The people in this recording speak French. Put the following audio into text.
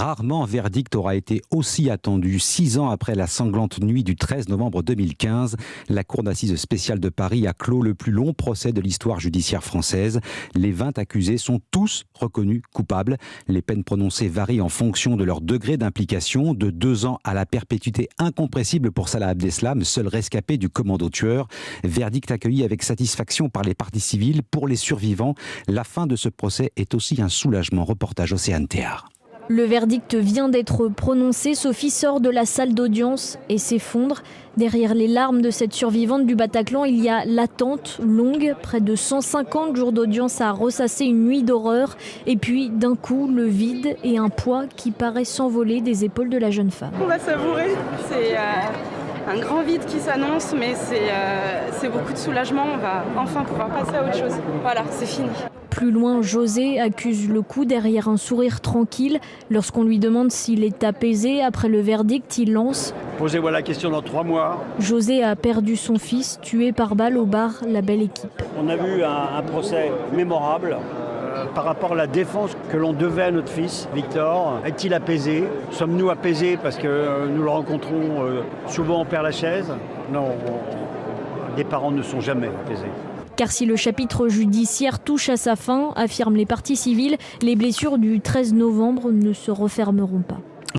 Rarement un verdict aura été aussi attendu. 6 ans après la sanglante nuit du 13 novembre 2015, la Cour d'assises spéciale de Paris a clos le plus long procès de l'histoire judiciaire française. Les 20 accusés sont tous reconnus coupables. Les peines prononcées varient en fonction de leur degré d'implication, de 2 ans à la perpétuité incompressible pour Salah Abdeslam, seul rescapé du commando tueur. Verdict accueilli avec satisfaction par les parties civiles. Pour les survivants, la fin de ce procès est aussi un soulagement. Reportage Océane Théard. Le verdict vient d'être prononcé. Sophie sort de la salle d'audience et s'effondre. Derrière les larmes de cette survivante du Bataclan, il y a l'attente longue, près de 150 jours d'audience à ressasser une nuit d'horreur. Et puis, d'un coup, le vide et un poids qui paraît s'envoler des épaules de la jeune femme. On va savourer. C'est un grand vide qui s'annonce, mais c'est beaucoup de soulagement. On va enfin pouvoir passer à autre chose. Voilà, c'est fini. Plus loin, José accuse le coup derrière un sourire tranquille. Lorsqu'on lui demande s'il est apaisé après le verdict, il lance « Posez-moi la question dans 3 mois ». José a perdu son fils, tué par balle au bar La Belle Équipe. On a vu un procès mémorable par rapport à la défense que l'on devait à notre fils, Victor. Est-il apaisé? Sommes-nous apaisés parce que nous le rencontrons souvent au Père-Lachaise? Non, les parents ne sont jamais apaisés. Car si le chapitre judiciaire touche à sa fin, affirment les parties civiles, les blessures du 13 novembre ne se refermeront pas.